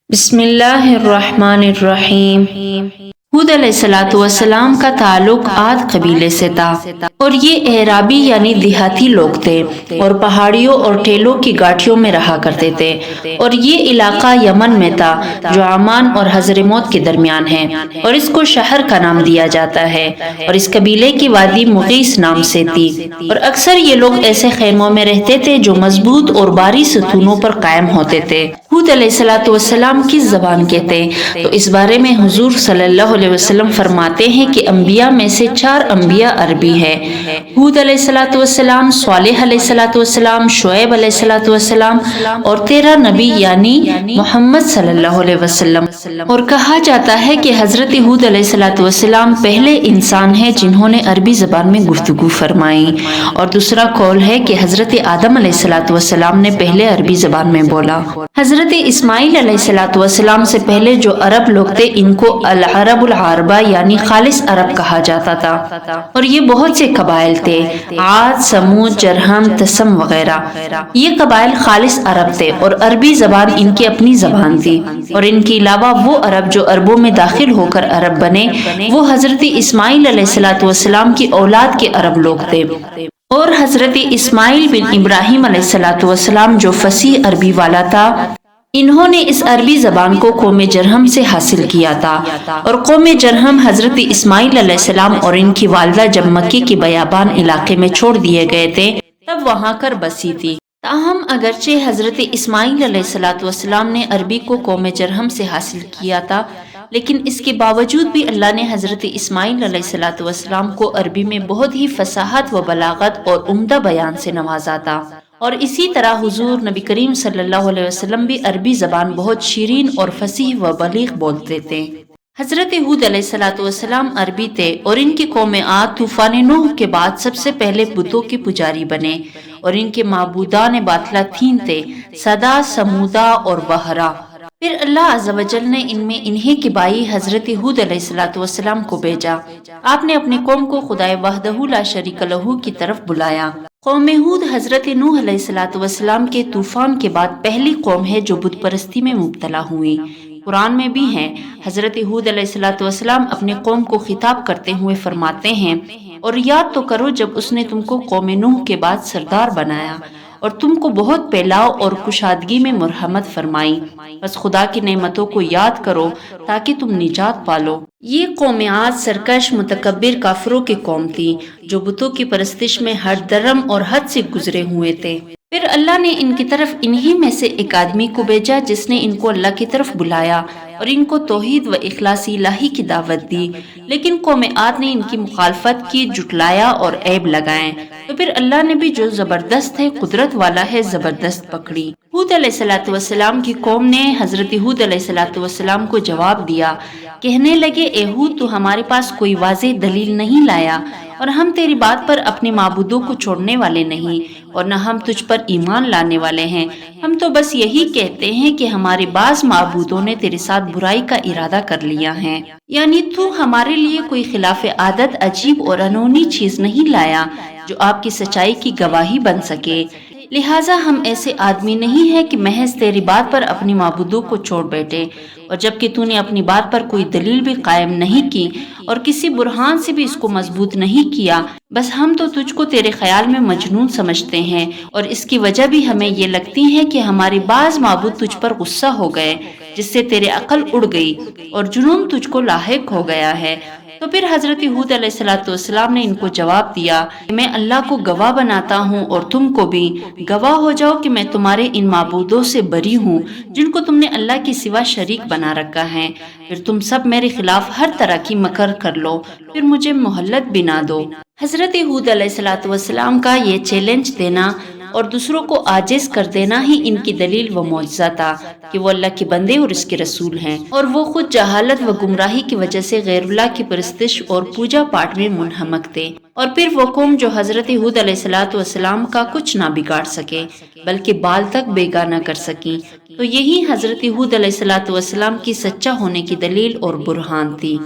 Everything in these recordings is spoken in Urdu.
بسم اللہ الرحمن الرحیم۔ ہود علیہ الصلوۃ والسلام کا تعلق عاد قبیلے سے تھا اور یہ اعرابی یعنی دیہاتی لوگ تھے اور پہاڑیوں اور ٹیلوں کی گاٹھیوں میں رہا کرتے تھے، اور یہ علاقہ یمن میں تھا جو عمان اور حضرموت کے درمیان ہے، اور اس کو شہر کا نام دیا جاتا ہے، اور اس قبیلے کی وادی مغیث نام سے تھی، اور اکثر یہ لوگ ایسے خیموں میں رہتے تھے جو مضبوط اور بھاری ستونوں پر قائم ہوتے تھے۔ ہود علیہ الصلوۃ والسلام کس زبان کے تھے؟ تو اس بارے میں حضور صلی اللہ علیہ وسلم فرماتے ہیں کہ انبیاء میں سے 4 انبیاء عربی ہیں: ہود علیہ الصلوۃ والسلام، صالح علیہ الصلوۃ والسلام، شعیب علیہ الصلوۃ والسلام، اور 13 نبی یعنی محمد صلی اللہ علیہ وسلم۔ اور کہا جاتا ہے کہ حضرت ہود علیہ الصلوۃ والسلام پہلے انسان ہیں جنہوں نے عربی زبان میں گفتگو فرمائی، اور دوسرا قول ہے کہ حضرت آدم علیہ الصلوۃ والسلام نے پہلے عربی زبان میں بولا۔ حضرت اسماعیل علیہ الصلوۃ والسلام سے پہلے جو عرب لوگ تھے ان کو العرب العاربہ یعنی خالص عرب کہا جاتا تھا، اور یہ بہت سے قبائل تھے: عاد، سمود، جرہم، تسم وغیرہ۔ یہ قبائل خالص عرب تھے اور عربی زبان ان کی اپنی زبان تھی، اور ان کے علاوہ وہ عرب جو عربوں میں داخل ہو کر عرب بنے وہ حضرت اسماعیل علیہ الصلوۃ والسلام کی اولاد کے عرب لوگ تھے، اور حضرت اسماعیل بن ابراہیم علیہ الصلوۃ والسلام جو فصیح عربی والا تھا، انہوں نے اس عربی زبان کو قوم جرہم سے حاصل کیا تھا، اور قوم جرہم حضرت اسماعیل علیہ السلام اور ان کی والدہ جب مکے کے بیابان علاقے میں چھوڑ دیے گئے تھے تب وہاں کر بسی تھی۔ تاہم اگرچہ حضرت اسماعیل علیہ الصلوۃ والسلام نے عربی کو قوم جرہم سے حاصل کیا تھا، لیکن اس کے باوجود بھی اللہ نے حضرت اسماعیل علیہ الصلوۃ والسلام کو عربی میں بہت ہی فصاحت و بلاغت اور عمدہ بیان سے نوازا تھا، اور اسی طرح حضور نبی کریم صلی اللہ علیہ وسلم بھی عربی زبان بہت شیرین اور فصیح و بلیغ بولتے تھے۔ حضرت ہود علیہ الصلوۃ والسلام عربی تھے، اور ان کی قوم عاد طوفان نوح کے بعد سب سے پہلے بتوں کے پجاری بنے، اور ان کے معبودان باطلہ 3 تھے: صدا، سمودا اور وہرا۔ پھر اللہ عز و جل نے ان میں انہیں کے بھائی حضرت ہود علیہ الصلوۃ والسلام کو بھیجا۔ آپ نے اپنی قوم کو خدائے وحدہ لا شریک لہ کی طرف بلایا۔ قوم ہود حضرت نوح علیہ الصلوۃ والسلام کے طوفان کے بعد پہلی قوم ہے جو بت پرستی میں مبتلا ہوئی۔ قرآن میں بھی ہیں، حضرت ہود علیہ الصلوۃ والسلام اپنی قوم کو خطاب کرتے ہوئے فرماتے ہیں: اور یاد تو کرو جب اس نے تم کو قوم نوح کے بعد سردار بنایا اور تم کو بہت پھیلاؤ اور کشادگی میں مرحمت فرمائی، بس خدا کی نعمتوں کو یاد کرو تاکہ تم نجات پالو۔ یہ قوم عاد سرکش، متکبر کافروں کی قوم تھی جو بتوں کی پرستش میں ہر درم اور حد سے گزرے ہوئے تھے۔ پھر اللہ نے ان کی طرف انہی میں سے ایک آدمی کو بھیجا جس نے ان کو اللہ کی طرف بلایا اور ان کو توحید و اخلاص الہی کی دعوت دی، لیکن قوم عاد نے ان کی مخالفت کی، جھٹلایا اور عیب لگائے، تو پھر اللہ نے بھی جو زبردست ہے، قدرت والا ہے، زبردست پکڑی۔ ہود علیہ الصلوۃ والسلام کی قوم نے حضرت ہود علیہ الصلوۃ والسلام کو جواب دیا، کہنے لگے: اے ہود، تو ہمارے پاس کوئی واضح دلیل نہیں لایا، اور ہم تیری بات پر اپنے معبودوں کو چھوڑنے والے نہیں، اور نہ ہم تجھ پر ایمان لانے والے ہیں۔ ہم تو بس یہی کہتے ہیں کہ ہمارے بعض معبودوں نے تیرے ساتھ برائی کا ارادہ کر لیا ہے، یعنی تو ہمارے لیے کوئی خلاف عادت، عجیب اور انہونی چیز نہیں لایا جو آپ کی سچائی کی گواہی بن سکے، لہٰذا ہم ایسے آدمی نہیں ہیں کہ محض تیری بات پر اپنی معبودوں کو چھوڑ بیٹھے، اور جبکہ تو نے اپنی بات پر کوئی دلیل بھی قائم نہیں کی اور کسی برہان سے بھی اس کو مضبوط نہیں کیا، بس ہم تو تجھ کو تیرے خیال میں مجنون سمجھتے ہیں، اور اس کی وجہ بھی ہمیں یہ لگتی ہے کہ ہمارے بعض معبود تجھ پر غصہ ہو گئے، جس سے تیرے عقل اڑ گئی اور جنون تجھ کو لاحق ہو گیا ہے۔ تو پھر حضرت ہود علیہ الصلوۃ والسلام نے ان کو جواب دیا کہ میں اللہ کو گواہ بناتا ہوں اور تم کو بھی گواہ ہو جاؤ کہ میں تمہارے ان معبودوں سے بری ہوں جن کو تم نے اللہ کے سوا شریک بنا رکھا ہے۔ پھر تم سب میرے خلاف ہر طرح کی مکر کر لو، پھر مجھے مہلت بھی نہ دو۔ حضرت ہود علیہ الصلوۃ والسلام کا یہ چیلنج دینا اور دوسروں کو عاجز کر دینا ہی ان کی دلیل و معجزہ تھا کہ وہ اللہ کے بندے اور اس کے رسول ہیں، اور وہ خود جہالت و گمراہی کی وجہ سے غیر اللہ کی پرستش اور پوجا پاٹ میں منہمک تھے، اور پھر وہ قوم جو حضرت ہود علیہ الصلوۃ والسلام کا کچھ نہ بگاڑ سکے بلکہ بال تک بیگا نہ کر سکی، تو یہی حضرت ہود علیہ الصلوۃ والسلام کی سچا ہونے کی دلیل اور برہان تھی۔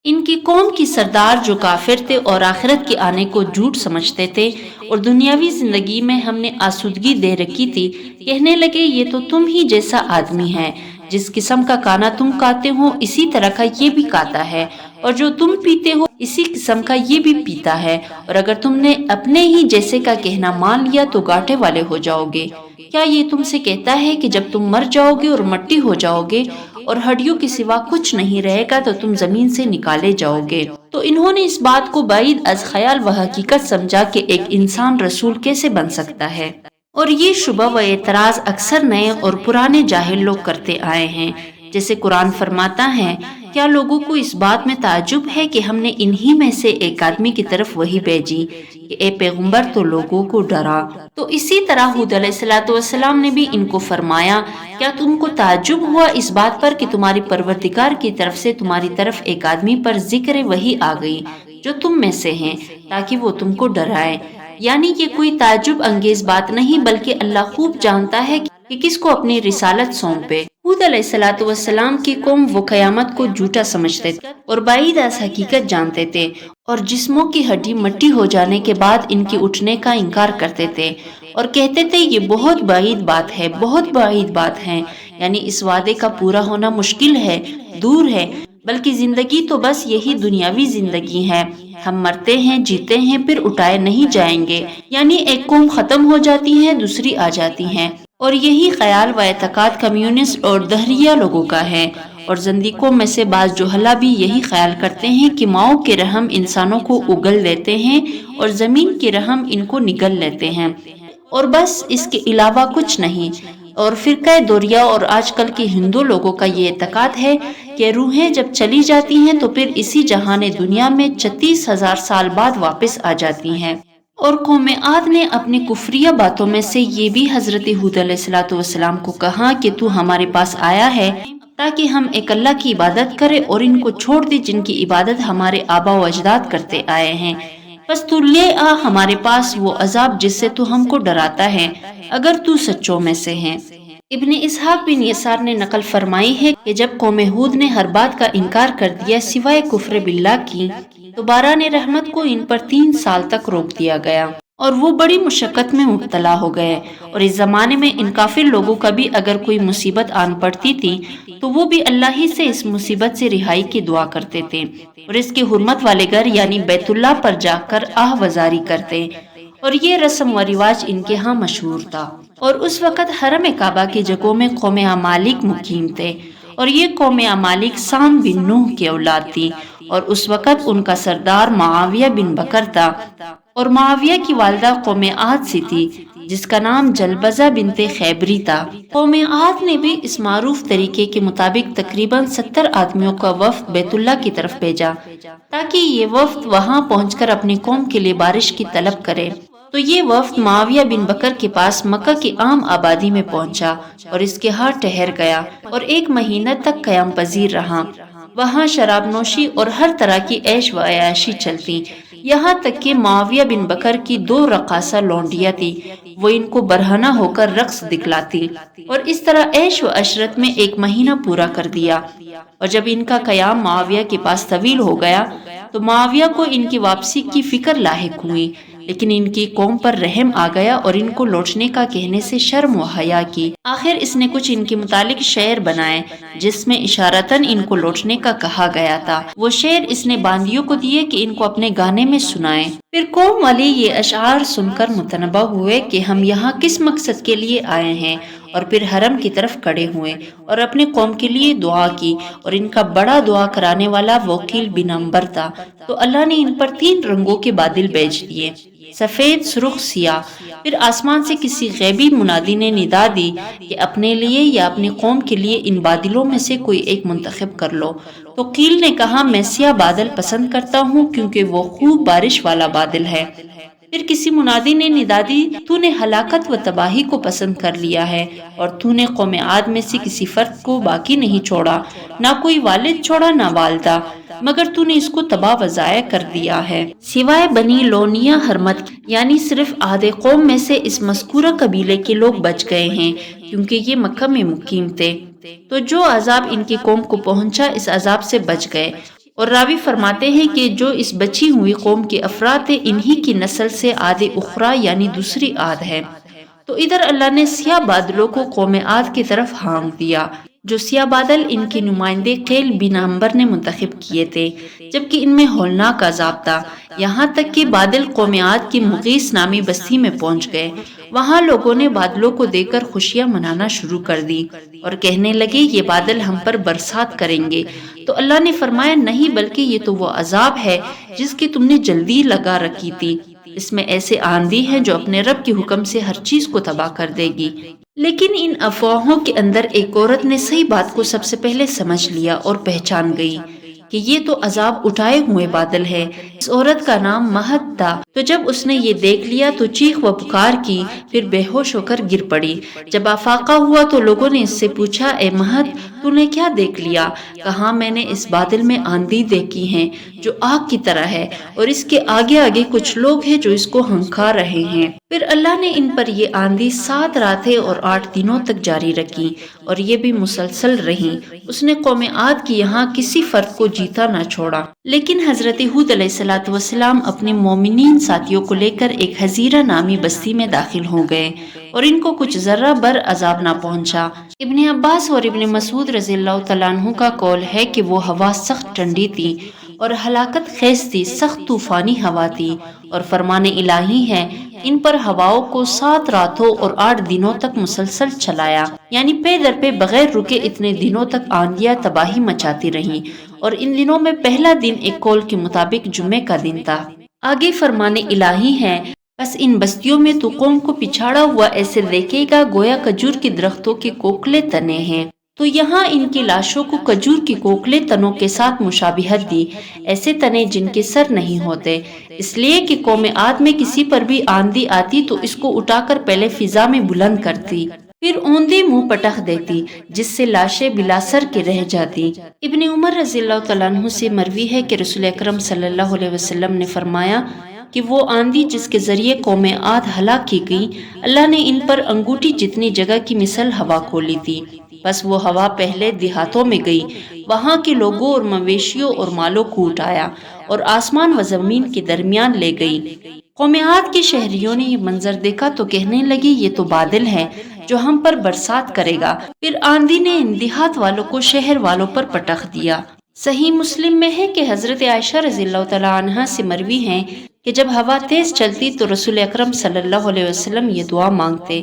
ان کی قوم کی سردار جو کافر تھے اور آخرت کے آنے کو جھوٹ سمجھتے تھے اور دنیاوی زندگی میں ہم نے آسودگی دے رکھی تھی، کہنے لگے: یہ تو تم ہی جیسا آدمی ہے، جس قسم کا کانا تم کھاتے ہو اسی طرح کا یہ بھی کھاتا ہے، اور جو تم پیتے ہو اسی قسم کا یہ بھی پیتا ہے، اور اگر تم نے اپنے ہی جیسے کا کہنا مان لیا تو گاٹے والے ہو جاؤ گے۔ کیا یہ تم سے کہتا ہے کہ جب تم مر جاؤ گے اور مٹی ہو جاؤ گے اور ہڈیوں کے سوا کچھ نہیں رہے گا تو تم زمین سے نکالے جاؤ گے؟ تو انہوں نے اس بات کو بعید از خیال و حقیقت سمجھا کہ ایک انسان رسول کیسے بن سکتا ہے، اور یہ شبہ و اعتراض اکثر نئے اور پرانے جاہل لوگ کرتے آئے ہیں۔ جیسے قرآن فرماتا ہے، کیا لوگوں کو اس بات میں تعجب ہے کہ ہم نے انہی میں سے ایک آدمی کی طرف وحی بھیجی کہ اے پیغمبر تو لوگوں کو ڈرا۔ تو اسی طرح ہود علیہ السلام نے بھی ان کو فرمایا، کیا تم کو تعجب ہوا اس بات پر کہ تمہاری پروردگار کی طرف سے تمہاری طرف ایک آدمی پر ذکر وحی آ گئی جو تم میں سے ہیں تاکہ وہ تم کو ڈرائے؟ یعنی یہ کوئی تعجب انگیز بات نہیں، بلکہ اللہ خوب جانتا ہے کہ کس کو اپنی رسالت سونپے۔ ہود علیہ السلام کی قوم وہ قیامت کو جھوٹا سمجھتے اور بعید از حقیقت جانتے تھے، اور جسموں کی ہڈی مٹی ہو جانے کے بعد ان کے اٹھنے کا انکار کرتے تھے اور کہتے تھے یہ بہت بعید بات ہے، بہت بعید بات ہے، یعنی اس وعدے کا پورا ہونا مشکل ہے، دور ہے، بلکہ زندگی تو بس یہی دنیاوی زندگی ہے، ہم مرتے ہیں، جیتے ہیں، پھر اٹھائے نہیں جائیں گے، یعنی ایک قوم ختم ہو جاتی ہے، دوسری آ جاتی ہے۔ اور یہی خیال و اعتقاد کمیونسٹ اور دہریہ لوگوں کا ہے، اور زندیقوں میں سے بعض جہلا بھی یہی خیال کرتے ہیں کہ ماؤں کے رحم انسانوں کو اگل لیتے ہیں اور زمین کے رحم ان کو نگل لیتے ہیں، اور بس اس کے علاوہ کچھ نہیں۔ اور فرقہ دوریہ اور آج کل کے ہندو لوگوں کا یہ اعتقاد ہے کہ روحیں جب چلی جاتی ہیں تو پھر اسی جہان دنیا میں 36,000 سال بعد واپس آ جاتی ہیں۔ اور قوم عاد نے اپنی کفریہ باتوں میں سے یہ بھی حضرت ہود علیہ السلام کو کہا کہ تو ہمارے پاس آیا ہے تاکہ ہم ایک اللہ کی عبادت کریں اور ان کو چھوڑ دے جن کی عبادت ہمارے آبا و اجداد کرتے آئے ہیں، بس تو لے آ ہمارے پاس وہ عذاب جس سے تو ہم کو ڈراتا ہے اگر تو سچوں میں سے ہیں۔ ابن اسحاق بن یسار نے نقل فرمائی ہے کہ جب قوم ہود نے ہر بات کا انکار کر دیا سوائے کفر باللہ کی، تو باران رحمت کو ان پر 3 سال تک روک دیا گیا اور وہ بڑی مشقت میں مبتلا ہو گئے۔ اور اس زمانے میں ان کافر لوگوں کا بھی اگر کوئی مصیبت آن پڑتی تھی تو وہ بھی اللہ ہی سے اس مصیبت سے رہائی کی دعا کرتے تھے اور اس کے حرمت والے گھر یعنی بیت اللہ پر جا کر آہ وزاری کرتے، اور یہ رسم و رواج ان کے ہاں مشہور تھا۔ اور اس وقت حرم کعبہ کی جگہوں میں قوم عمالق مقیم تھے، اور یہ قوم عمالق سام بن نوح کی اولاد تھی، اور اس وقت ان کا سردار معاویہ بن بکر تھا، اور معاویہ کی والدہ قوم عاد سے تھی جس کا نام جلبزہ بنت خیبری تھا۔ قوم عاد نے بھی اس معروف طریقے کے مطابق تقریباً 70 آدمیوں کا وفد بیت اللہ کی طرف بھیجا تاکہ یہ وفد وہاں پہنچ کر اپنی قوم کے لیے بارش کی طلب کرے۔ تو یہ وفد معاویہ بن بکر کے پاس مکہ کی عام آبادی میں پہنچا اور اس کے ہاں ٹھہر گیا اور 1 مہینہ تک قیام پذیر رہا۔ وہاں شراب نوشی اور ہر طرح کی عیش و عیاشی چلتی، یہاں تک کہ معاویہ بن بکر کی 2 رقاصہ لونڈیاں تھی، وہ ان کو برہنہ ہو کر رقص دکھلاتی، اور اس طرح عیش و عشرت میں 1 مہینہ پورا کر دیا۔ اور جب ان کا قیام معاویہ کے پاس طویل ہو گیا تو معاویہ کو ان کی واپسی کی فکر لاحق ہوئی، لیکن ان کی قوم پر رحم آ گیا اور ان کو لوٹنے کا کہنے سے شرم و حیا کی۔ آخر اس نے کچھ ان کے متعلق شعر بنائے جس میں اشارتاً ان کو لوٹنے کا کہا گیا تھا۔ وہ شعر اس نے باندیوں کو دیے کہ ان کو اپنے گانے میں سنائیں۔ پھر قوم والے یہ اشعار سن کر متنبہ ہوئے کہ ہم یہاں کس مقصد کے لیے آئے ہیں، اور پھر حرم کی طرف کھڑے ہوئے اور اپنے قوم کے لیے دعا کی، اور ان کا بڑا دعا کرانے والا وکیل بن عنبر تھا۔ تو اللہ نے ان پر 3 رنگوں کے بادل بھیج دیے، سفید، سرخ، سیاہ۔ پھر آسمان سے کسی غیبی منادی نے ندا دی کہ اپنے لیے یا اپنی قوم کے لیے ان بادلوں میں سے کوئی ایک منتخب کر لو۔ تو قیل نے کہا میں سیاہ بادل پسند کرتا ہوں کیونکہ وہ خوب بارش والا بادل ہے۔ پھر کسی منادی نے ندا دی تو نے ہلاکت و تباہی کو پسند کر لیا ہے، اور تو نے قوم عاد میں سے کسی فرد کو باقی نہیں چھوڑا، نہ کوئی والد چھوڑا نہ والدہ، مگر تو نے اس کو تباہ و ضائع کر دیا ہے، سوائے بنی لونیہ حرمت، یعنی صرف آدھے قوم میں سے اس مذکورہ قبیلے کے لوگ بچ گئے ہیں کیونکہ یہ مکہ میں مقیم تھے۔ تو جو عذاب ان کی قوم کو پہنچا اس عذاب سے بچ گئے۔ اور راوی فرماتے ہیں کہ جو اس بچی ہوئی قوم کے افراد تھے انہی کی نسل سے عاد اخرى یعنی دوسری عاد ہے۔ تو ادھر اللہ نے سیاہ بادلوں کو قوم عاد کی طرف ہانک دیا جو سیاہ بادل ان کے نمائندے قیل بن عمبر نے منتخب کیے تھے، جبکہ ان میں ہولناک عذاب تھا، یہاں تک کہ بادل قوم عاد کی مغیث نامی بستی میں پہنچ گئے۔ وہاں لوگوں نے بادلوں کو دیکھ کر خوشیاں منانا شروع کر دی اور کہنے لگے یہ بادل ہم پر برسات کریں گے۔ تو اللہ نے فرمایا نہیں، بلکہ یہ تو وہ عذاب ہے جس کی تم نے جلدی لگا رکھی تھی، اس میں ایسے آندھی ہیں جو اپنے رب کے حکم سے ہر چیز کو تباہ کر دے گی۔ لیکن ان افواہوں کے اندر ایک عورت نے صحیح بات کو سب سے پہلے سمجھ لیا اور پہچان گئی کہ یہ تو عذاب اٹھائے ہوئے بادل ہے۔ اس عورت کا نام مہد تھا، تو جب اس نے یہ دیکھ لیا تو چیخ و پکار کی، پھر بے ہوش ہو کر گر پڑی۔ جب آفاقہ ہوا تو لوگوں نے اس سے پوچھا اے مہد تو نے کیا دیکھ لیا؟ کہا میں نے اس بادل میں آندھی دیکھی ہے جو آگ کی طرح ہے، اور اس کے آگے آگے کچھ لوگ ہیں جو اس کو ہنکار رہے ہیں۔ پھر اللہ نے ان پر یہ آندھی 7 راتیں اور 8 دنوں تک جاری رکھی، اور یہ بھی مسلسل رہی۔ اس نے قوم عاد کی یہاں کسی فرد کو جیتا نہ چھوڑا۔ لیکن حضرت ہود علیہ السلام اپنے مومنین ساتھیوں کو لے کر ایک حزیرہ نامی بستی میں داخل ہو گئے، اور ان کو کچھ ذرہ بر عذاب نہ پہنچا۔ ابن عباس اور ابن مسعود رضی اللہ تعالیٰ عنہ کا قول ہے کہ وہ ہوا سخت ٹھنڈی تھی اور ہلاکت خیز تھی، سخت طوفانی ہوا تھی، اور فرمان الہی ہے ان پر ہواؤں کو 7 راتوں اور 8 دنوں تک مسلسل چلایا، یعنی پے در پہ بغیر رکے اتنے دنوں تک آندیاں تباہی مچاتی رہیں، اور ان دنوں میں پہلا دن ایک قول کے مطابق جمعے کا دن تھا۔ آگے فرمان الہی ہے بس ان بستیوں میں تو قوم کو پچھاڑا ہوا ایسے دیکھے گا گویا کھجور کے درختوں کے کوکلے تنے ہیں، تو یہاں ان کی لاشوں کو کھجور کی کوکلے تنوں کے ساتھ مشابہت دی، ایسے تنے جن کے سر نہیں ہوتے، اس لیے کہ قوم عاد میں کسی پر بھی آندھی آتی تو اس کو اٹھا کر پہلے فضا میں بلند کرتی، پھر اوندے منہ پٹخ دیتی، جس سے لاشیں بلا سر کے رہ جاتی۔ ابن عمر رضی اللہ تعالیٰ عنہ سے مروی ہے کہ رسول اکرم صلی اللہ علیہ وسلم نے فرمایا کہ وہ آندھی جس کے ذریعے قوم عاد ہلاک کی گئی، اللہ نے ان پر انگوٹھی جتنی جگہ کی مثل ہوا کھولی تھی، بس وہ ہوا پہلے دیہاتوں میں گئی، وہاں کے لوگوں اور مویشیوں اور مالوں کو اٹھایا اور آسمان و زمین کے درمیان لے گئی۔ قوم عاد کے شہریوں نے یہ منظر دیکھا تو کہنے لگے یہ تو بادل ہے جو ہم پر برسات کرے گا، پھر آندھی نے ان دیہات والوں کو شہر والوں پر پٹخ دیا۔ صحیح مسلم میں ہے کہ حضرت عائشہ رضی اللہ تعالیٰ عنہا سے مروی ہے کہ جب ہوا تیز چلتی تو رسول اکرم صلی اللہ علیہ وسلم یہ دعا مانگتے،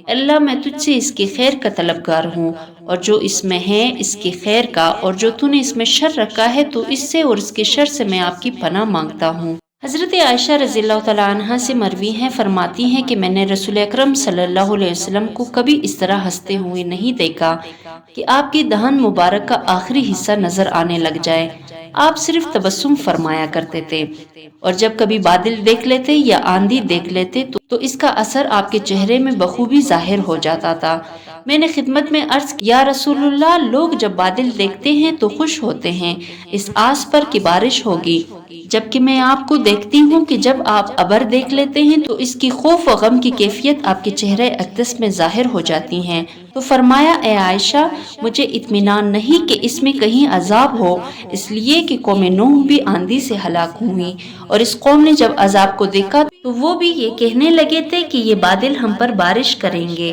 اللہ میں تجھ سے اس کے خیر کا طلبگار ہوں، اور جو اس میں ہے اس کے خیر کا، اور جو تو نے اس میں شر رکھا ہے تو اس سے اور اس کے شر سے میں آپ کی پناہ مانگتا ہوں۔ حضرت عائشہ رضی اللہ تعالیٰ عنہا سے مروی ہیں، فرماتی ہیں کہ میں نے رسول اکرم صلی اللہ علیہ وسلم کو کبھی اس طرح ہنستے ہوئے نہیں دیکھا کہ آپ کی دہن مبارک کا آخری حصہ نظر آنے لگ جائے۔ آپ صرف تبسم فرمایا کرتے تھے، اور جب کبھی بادل دیکھ لیتے یا آندھی دیکھ لیتے تو اس کا اثر آپ کے چہرے میں بخوبی ظاہر ہو جاتا تھا۔ میں نے خدمت میں عرض کیا یا رسول اللہ، لوگ جب بادل دیکھتے ہیں تو خوش ہوتے ہیں اس آس پر کہ بارش ہوگی، جبکہ میں آپ کو دیکھتی ہوں کہ جب آپ ابر دیکھ لیتے ہیں تو اس کی خوف و غم کی کیفیت آپ کے چہرے اقدس میں ظاہر ہو جاتی ہیں۔ تو فرمایا اے عائشہ، مجھے اطمینان نہیں کہ اس میں کہیں عذاب ہو، اس لیے کہ قوم نوح بھی آندھی سے ہلاک ہوئی، اور اس قوم نے جب عذاب کو دیکھا تو وہ بھی یہ کہنے لگے تھے کہ یہ بادل ہم پر بارش کریں گے۔